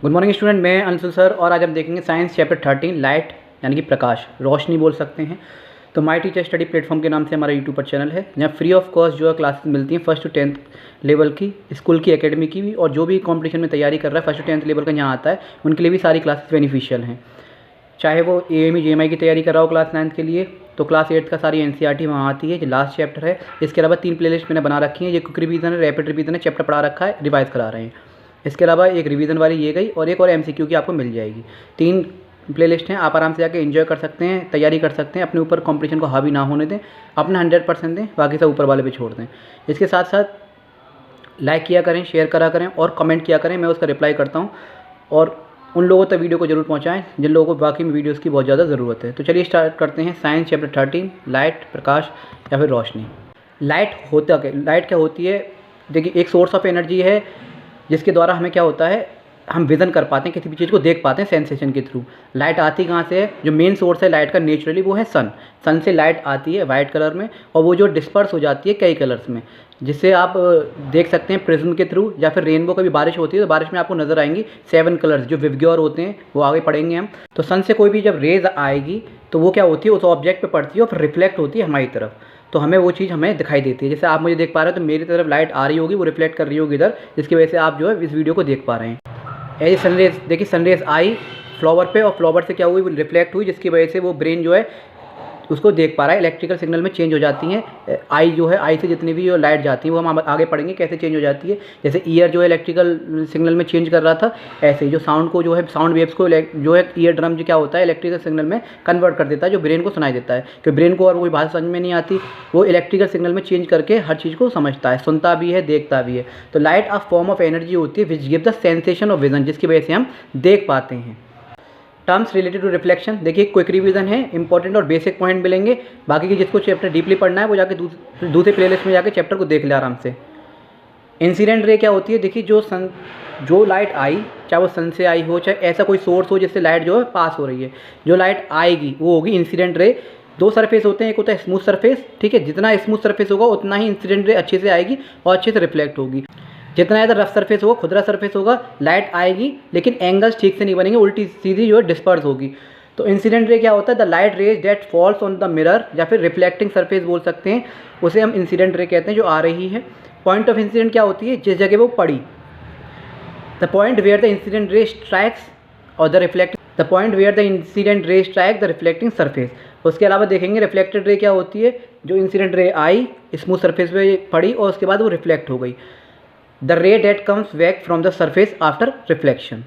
Good morning student, मैं Anshul sir और आज हम देखेंगे साइंस चैप्टर 13 लाइट यानी कि प्रकाश, रोशनी बोल सकते हैं। तो माई टीचर स्टडी प्लेटफॉर्म के नाम से हमारा यूट्यूब पर चैनल है जहाँ फ्री ऑफ कॉस्ट जो है क्लासेस मिलती हैं 1st to 10th लेवल की, स्कूल की, एकेडमी की भी, और जो भी कॉम्पिटिशन में तैयारी कर रहा है 1st to 10th लेवल का यहाँ आता है उनके लिए भी सारी क्लासेस बेनिफिशियल हैं। चाहे वो AME JMI की तैयारी कर रहा हो क्लास 9th के लिए तो क्लास 8th का सारी NCERT वहाँ आती है, जो लास्ट चैप्टर है। इसके अलावा 3 प्लेलिस्ट मैंने बना रखी हैं, ये क्विक रिवीजन है, रैपिड रिवीजन है, चैप्टर पढ़ा रखा है, रिवाइज करा रहे हैं। इसके अलावा एक रिवीजन वाली ये गई और एक और MCQ की आपको मिल जाएगी। 3 प्लेलिस्ट हैं, आप आराम से जाके एंजॉय कर सकते हैं, तैयारी कर सकते हैं, अपने ऊपर कंपटीशन को हावी ना होने दें, अपना 100% दें, बाकी सब ऊपर वाले पे छोड़ दें। इसके साथ साथ लाइक किया करें, शेयर करा करें और कमेंट किया करें, मैं उसका रिप्लाई करता हूँ। और उन लोगों तक वीडियो को जरूर पहुँचाएँ जिन लोगों को वाकई में वीडियोज़ की बहुत ज़्यादा ज़रूरत है। तो चलिए स्टार्ट करते हैं साइंस चैप्टर 13 लाइट, प्रकाश या फिर रोशनी। लाइट क्या होती है? देखिए, एक सोर्स ऑफ एनर्जी है जिसके द्वारा हमें क्या होता है, हम विज़न कर पाते हैं, किसी भी चीज़ को देख पाते हैं सेंसेशन के थ्रू। लाइट आती कहाँ से है? जो मेन सोर्स है लाइट का नेचुरली वो है सन से लाइट आती है वाइट कलर में और वो जो डिस्पर्स हो जाती है कई कलर्स में, जिससे आप देख सकते हैं प्रिज्म के थ्रू, या फिर रेनबो कभी बारिश होती है तो बारिश में आपको नज़र आएंगी 7 कलर्स जो विवग्योर होते हैं, वो आगे पढ़ेंगे हम। तो सन से कोई भी जब रेज आएगी तो वो क्या होती है, उस ऑब्जेक्ट पे पड़ती है और फिर रिफ्लेक्ट होती है हमारी तरफ, तो हमें वो चीज़ हमें दिखाई देती है। जैसे आप मुझे देख पा रहे हो तो मेरी तरफ लाइट आ रही होगी, वो रिफ्लेक्ट कर रही होगी इधर, जिसकी वजह से आप जो है इस वीडियो को देख पा रहे हैं। ऐसे सनरेज, देखिए सनरेज आई फ्लावर पे और फ्लावर से क्या हुई, वो रिफ्लेक्ट हुई, जिसकी वजह से वो ब्रेन जो है उसको देख पा रहा है, इलेक्ट्रिकल सिग्नल में चेंज हो जाती हैं। आई जो है, आई से जितनी भी जो लाइट जाती है वो हम आगे पढ़ेंगे कैसे चेंज हो जाती है। जैसे ईयर जो है इलेक्ट्रिकल सिग्नल में चेंज कर रहा था, ऐसे ही जो साउंड को जो है, साउंड वेव्स को जो है ईयर ड्रम जो क्या होता है इलेक्ट्रिकल सिग्नल में कन्वर्ट कर देता है, जो ब्रेन को सुनाई देता है। क्योंकि ब्रेन को और कोई भाषा समझ में नहीं आती, वो इलेक्ट्रिकल सिग्नल में चेंज करके हर चीज़ को समझता है, सुनता भी है, देखता भी है। तो light a form of energy होती है which give the sensation of vision, जिसकी वजह से हम देख पाते हैं। टर्म्स रिलेटेड टू रिफ्लेक्शन, देखिए क्विक रिवीजन है, इंपॉर्टेंट और बेसिक पॉइंट मिलेंगे। बाकी की जिसको चैप्टर डीपली पढ़ना है वो जाके दूसरे प्लेलिस्ट में जाके चैप्टर को देख ले आराम से। इंसिडेंट रे क्या होती है? देखिए जो लाइट आई, चाहे वो सन से आई हो, चाहे ऐसा कोई सोर्स हो जिससे लाइट जो है पास हो रही है, जो लाइट आएगी वो होगी इंसिडेंट रे। 2 सरफेस होते हैं, एक होता है स्मूथ सरफेस, ठीक है, जितना स्मूथ सरफेस होगा उतना ही इंसिडेंट रे अच्छे से आएगी और अच्छे से रिफ्लेक्ट होगी। जितना ज़्यादा रफ सरफेस होगा, खुदरा सरफेस होगा, लाइट आएगी लेकिन एंगल्स ठीक से नहीं बनेंगे, उल्टी सीधी जो है डिस्पर्स होगी। तो इंसिडेंट रे क्या होता है? The light rays that falls on the mirror, या फिर रिफ्लेक्टिंग सरफेस बोल सकते हैं, उसे हम इंसिडेंट रे कहते हैं, जो आ रही है। पॉइंट ऑफ इंसिडेंट क्या होती है? जिस जगह वो पड़ी, the point where the incident ray strikes और the point where the incident ray strike the reflecting surface. उसके अलावा देखेंगे रिफ्लेक्टेड रे क्या होती है? जो इंसिडेंट रे आई, स्मूथ सरफेस पे पड़ी और उसके बाद वो रिफ्लेक्ट हो गई। The ray that comes back from the surface after reflection.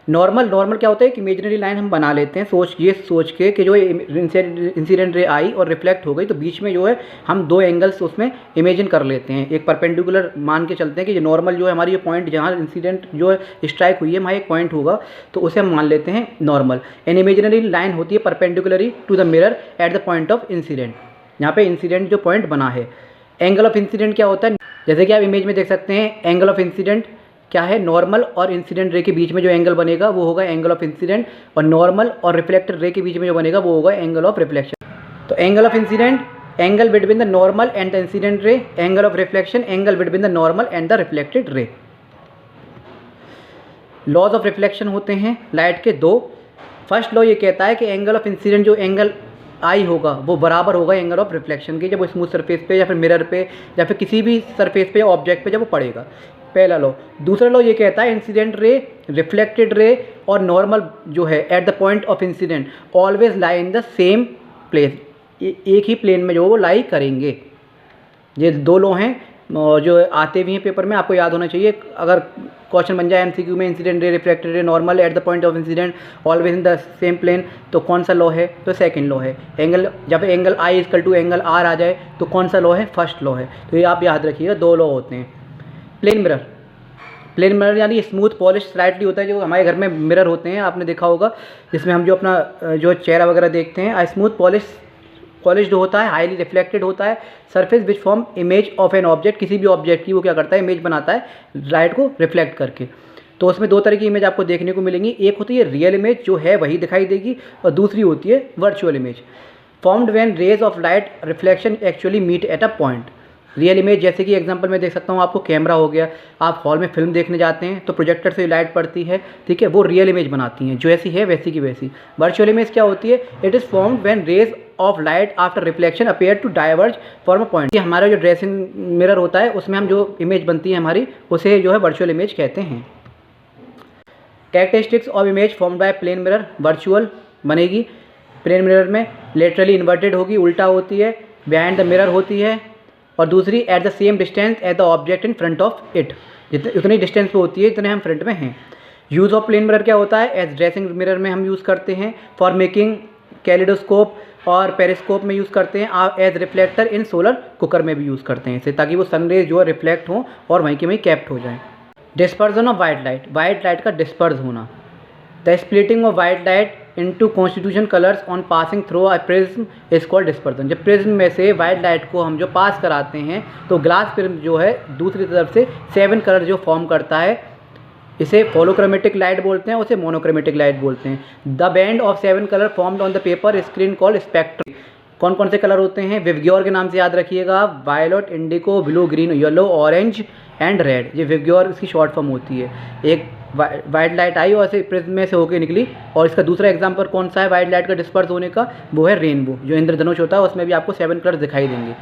Normal क्या होता है कि इमेजिनरी लाइन हम बना लेते हैं सोच के कि जो इंसिडेंट रे आई और रिफ्लेक्ट हो गई तो बीच में जो है हम 2 एंगल्स उसमें इमेजिन कर लेते हैं। एक परपेंडिकुलर मान के चलते हैं कि जो नॉर्मल जो है हमारी ये पॉइंट जहाँ इंसिडेंट जो है स्ट्राइक हुई है वहाँ एक पॉइंट होगा, तो उसे हम मान लेते हैं नॉर्मल। एन इमेजिनरी लाइन होती है perpendicularly to the mirror at the point of incident, यहाँ पे इंसिडेंट जो पॉइंट बना है। एंगल ऑफ इंसिडेंट क्या होता है? जैसे कि आप इमेज में देख सकते हैं, एंगल ऑफ इंसिडेंट क्या है? नॉर्मल और इंसिडेंट रे के बीच में जो एंगल बनेगा वो होगा एंगल ऑफ इंसिडेंट, और नॉर्मल और रिफ्लेक्टेड रे के बीच में जो बनेगा वो होगा एंगल ऑफ रिफ्लेक्शन। तो angle of incident, angle between the normal and the incident ray. Angle of reflection, angle between the normal and the reflected ray. Laws of reflection होते हैं लाइट के 2। फर्स्ट लॉ ये कहता है कि angle of incident जो angle आई होगा वो बराबर होगा एंगल ऑफ रिफ्लेक्शन के, जब वो स्मूथ सरफेस पे या फिर मिरर पे या फिर किसी भी सरफेस पे या ऑब्जेक्ट पे जब वो पड़ेगा। पहला लॉ। दूसरा लॉ ये कहता है इंसिडेंट रे, रिफ्लेक्टेड रे और नॉर्मल जो है eight the point of incident always lie in the same place, एक ही प्लेन में जो वो लाई करेंगे। ये 2 लॉ हैं जो आते भी हैं पेपर में, आपको याद होना चाहिए। अगर क्वेश्चन बन जाए MCQ में incident ray, reflected ray, normal at the point of incident always in the same plane, तो कौन सा लॉ है? तो सेकंड लॉ है। एंगल, जब angle I equal to angle R आ जाए तो कौन सा लॉ है? फर्स्ट लॉ है। तो ये आप याद रखिएगा, 2 लॉ होते हैं। प्लेन मिरर यानी स्मूथ पॉलिश स्लाइटली होता है, जो हमारे घर में मिरर होते हैं आपने देखा होगा, जिसमें हम जो अपना जो चेहरा वगैरह देखते हैं। स्मूथ पॉलिश्ड होता है, हाईली रिफ्लेक्टेड होता है। Surface which form image of an object, किसी भी ऑब्जेक्ट की वो क्या करता है? इमेज बनाता है लाइट को रिफ्लेक्ट करके। तो उसमें 2 तरह की इमेज आपको देखने को मिलेंगी। एक होती है रियल इमेज, जो है वही दिखाई देगी, और दूसरी होती है virtual image, formed when rays of light reflection actually meet at a point. Real image जैसे कि एग्जांपल मैं देख सकता हूँ, आपको कैमरा हो गया, आप हॉल में फिल्म देखने जाते हैं तो प्रोजेक्टर से लाइट पड़ती है, ठीक है, वो रियल इमेज बनाती हैं, जो ऐसी है वैसी की वैसी। वर्चुअल इमेज क्या होती है? It is formed when rays of light after reflection appear to diverge form a point. ये हमारा जो ड्रेसिंग मिरर होता है उसमें हम जो इमेज बनती है हमारी, उसे जो है वर्चुअल इमेज कहते हैं। Characteristics of image formed by plane mirror, virtual बनेगी प्लेन मिरर में, लेटरली इन्वर्टेड होगी, उल्टा होती है, बिहाइंड द मिरर होती है, और दूसरी at the same distance at the object in front of it, जितने उतनी डिस्टेंस पे होती है जितने हम फ्रंट में हैं। यूज़ ऑफ प्लेन मिरर क्या होता है? एज ड्रेसिंग मिरर में हम यूज़ करते हैं, फॉर मेकिंग कैलिडोस्कोप और पेरिस्कोप में यूज़ करते हैं, एज रिफ्लेक्टर इन सोलर कुकर में भी यूज़ करते हैं इसे, ताकि वो सनरेज जो है रिफ्लेक्ट हों और वहीं के वहीं कैप्ट हो जाएँ। डिस्पर्जन ऑफ वाइट लाइट का डिस्पर्स होना, the splitting of white light into constitution colours on passing through a prism is called dispersion. जब प्रिज्म में से वाइट लाइट को हम जो पास कराते हैं तो ग्लास प्रिज्म जो है दूसरी तरफ से 7 कलर जो फॉर्म करता है, इसे फोलोक्रोमेटिक लाइट बोलते हैं, उसे मोनोक्रोमेटिक लाइट बोलते हैं। The band of 7 colour formed on the paper screen called spectrum. कौन कौन से कलर होते हैं? विवग्योर के नाम से याद रखिएगा, violet, indigo, blue, green, yellow, orange and red. ये विवग्योर इसकी शॉर्ट फॉर्म होती है। एक वाइट लाइट आई और ऐसे प्रिज्म में से होकर निकली, और इसका दूसरा एग्जांपल कौन सा है वाइट लाइट का डिस्पर्स होने का? वो है रेनबो, जो इंद्रधनुष होता है उसमें भी आपको 7 कलर दिखाई देंगे।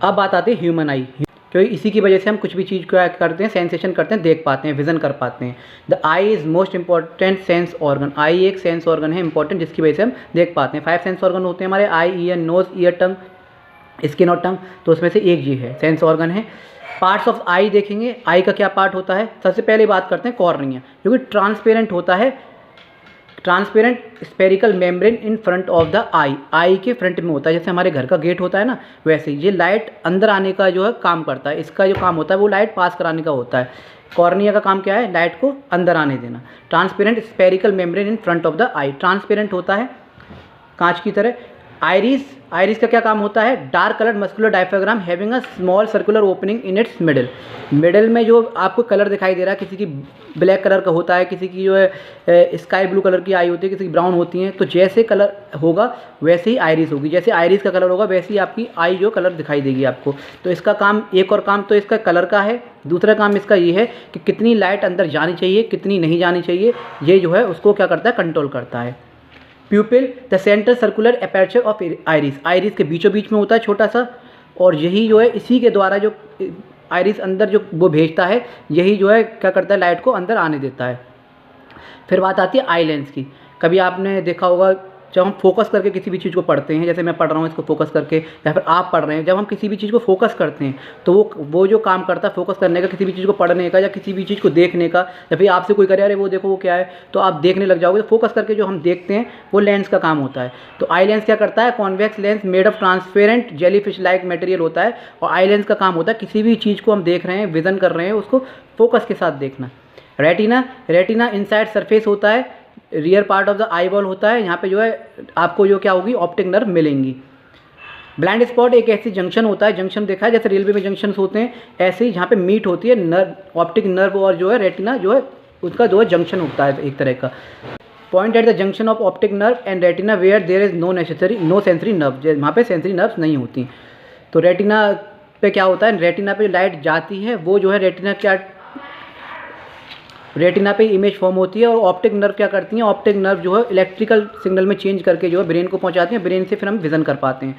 अब बात आती है ह्यूमन आई, क्योंकि इसी की वजह से हम कुछ भी चीज़ क्या करते हैं, सेंसेशन करते हैं, देख पाते हैं, विजन कर पाते हैं। The eye is most important sense organ. Eye एक सेंस ऑर्गन है इंपॉर्टेंट, जिसकी वजह से हम देख पाते हैं। 5 सेंस ऑर्गन होते हैं हमारे, आई, ईयर, नोज, ईयर, टंग, स्किन और टंग, तो उसमें से एक ये है सेंस ऑर्गन है। पार्ट्स ऑफ आई देखेंगे, आई का क्या पार्ट होता है? सबसे पहले बात करते हैं कॉर्निया, जो कि ट्रांसपेरेंट होता है, transparent spherical membrane in front of the eye के फ्रंट में होता है, जैसे हमारे घर का गेट होता है ना, वैसे ही ये लाइट अंदर आने का जो है काम करता है। इसका जो काम होता है वो लाइट पास कराने का होता है। कॉर्निया का काम क्या है? लाइट को अंदर आने देना। Transparent spherical membrane in front of the I, transparent होता है कांच की तरह। आइरिस का क्या काम होता है? Dark colour muscular diaphragm having a small circular opening in its middle में जो आपको कलर दिखाई दे रहा है, किसी की ब्लैक कलर का होता है, किसी की जो है स्काई ब्लू कलर की आई होती है, किसी की ब्राउन होती हैं। तो जैसे कलर होगा वैसे ही आइरिस होगी, जैसे आइरिस का कलर होगा वैसे ही आपकी आई जो कलर दिखाई देगी आपको। तो इसका काम, एक और काम तो इसका कलर का है, दूसरा काम इसका ये है कि कितनी लाइट अंदर जानी चाहिए, कितनी नहीं जानी चाहिए, ये जो है उसको क्या करता है? कंट्रोल करता है। प्यूपिल the centre circular aperture of iris के बीचों बीच में होता है छोटा सा, और यही जो है इसी के द्वारा जो आइरिस अंदर जो वो भेजता है, यही जो है क्या करता है? लाइट को अंदर आने देता है। फिर बात आती है आई लेंस की। कभी आपने देखा होगा जब हम फोकस करके किसी भी चीज़ को पढ़ते हैं, जैसे मैं पढ़ रहा हूँ इसको फोकस करके, या फिर आप पढ़ रहे हैं, जब हम किसी भी चीज़ को फोकस करते हैं तो वो जो काम करता है फोकस करने का, किसी भी चीज़ को पढ़ने का या किसी भी चीज़ को देखने का, या फिर आपसे कोई करे अरे वो देखो वो क्या है, तो आप देखने लग जाओगे। तो फोकस करके जो हम देखते हैं वो लेंस का काम होता है। तो आई लेंस क्या करता है? Convex lens made of transparent jellyfish like material होता है, और आई लेंस का काम होता है किसी भी चीज़ को हम देख रहे हैं, विजन कर रहे हैं, उसको फोकस के साथ देखना। रेटिना इनसाइड सरफेस होता है, rear part of the eye ball होता है, यहाँ पे जो है आपको जो क्या होगी? ऑप्टिक नर्व मिलेंगी। ब्लाइंड स्पॉट एक ऐसी जंक्शन होता है, जंक्शन देखा है जैसे रेलवे में जंक्शन होते हैं, ऐसे ही जहाँ पे मीट होती है नर्व, ऑप्टिक नर्व और जो है रेटिना जो है उसका जो है जंक्शन होता है एक तरह का। Point at the junction of optic nerve and retina where there is no sensory nerve, वहाँ पे सेंसरी नर्व्स नहीं होती। तो रेटिना पे क्या होता है? रेटिना पे जो लाइट जाती है वो जो है रेटिना पे इमेज फॉर्म होती है, और ऑप्टिक नर्व क्या करती हैं? ऑप्टिक नर्व जो है इलेक्ट्रिकल सिग्नल में चेंज करके जो है ब्रेन को पहुंचाती हैं, ब्रेन से फिर हम विज़न कर पाते हैं।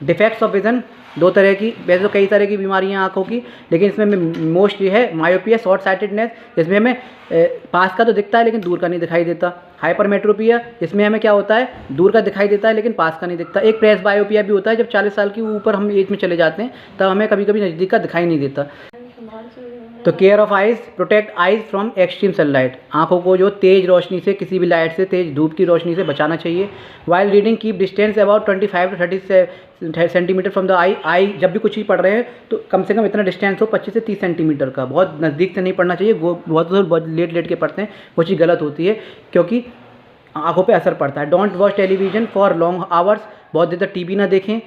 डिफेक्ट्स ऑफ विज़न दो तरह की, वैसे तो कई तरह की बीमारियां आँखों की, लेकिन इसमें मोस्ट ये है मायोपिया, शॉर्ट साइटेडनेस, जिसमें हमें पास का तो दिखता है लेकिन दूर का नहीं दिखाई देता। हाइपरमेट्रोपिया, इसमें हमें क्या होता है? दूर का दिखाई देता है लेकिन पास का नहीं दिखता। एक प्रेस बायोपिया भी होता है, जब 40 साल की ऊपर हम एज में चले जाते हैं तब हमें कभी कभी नज़दीक का दिखाई नहीं देता। तो care of eyes, protect eyes from extreme sunlight, आंखों को जो तेज़ रोशनी से, किसी भी लाइट से, तेज़ धूप की रोशनी से बचाना चाहिए। While reading keep distance about 25 to 30 centimetre from the eye जब भी कुछ चीज़ पढ़ रहे हैं तो कम से कम इतना डिस्टेंस हो 25 से 30 सेंटीमीटर का, बहुत नज़दीक से नहीं पढ़ना चाहिए। बहुत लेट के पढ़ते हैं, वो चीज़ गलत होती है क्योंकि आंखों पे असर पड़ता है। Don't watch television for long hours, बहुत देर तक टीवी ना देखें।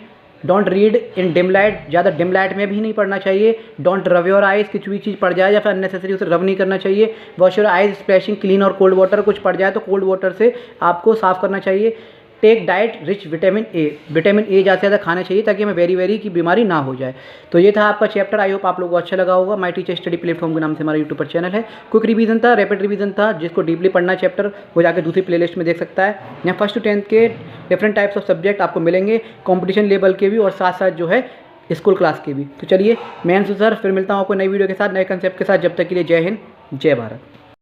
Don't read in dim light, ज़्यादा डिम लाइट में भी नहीं पढ़ना चाहिए। डोंट रब योर आइज़, कुछ भी चीज़ पड़ जाए या फिर अननेसेसरी उसे रब नहीं करना चाहिए। Wash your eyes splashing clean और कोल्ड वाटर, कुछ पड़ जाए तो कोल्ड वाटर से आपको साफ़ करना चाहिए। Take diet rich vitamin A. Vitamin A ज़्यादा से ज़्यादा खाना चाहिए ताकि हमें वेरी की बीमारी ना हो जाए। तो ये था आपका चैप्टर। आई होप आप लोगों को अच्छा लगा होगा। माय टीचर स्टडी प्लेटफॉर्म के नाम से हमारा यूट्यूब पर चैनल है। क्विक रिवीजन था, रैपिड रिवीजन था। जिसको डीपली पढ़ना है चैप्टर वो जाकर दूसरी प्लेलिस्ट में देख सकता है। यहाँ 1st to 10th के डिफरेंट टाइप्स ऑफ सब्जेक्ट आपको मिलेंगे, कॉम्पिटिशन लेवल के भी और साथ साथ जो है स्कूल क्लास के भी। तो चलिए मैं अंशु सर फिर मिलता हूँ आपको नई वीडियो के साथ, नए कंसेप्ट के साथ। जब तक के लिए जय हिंद, जय भारत।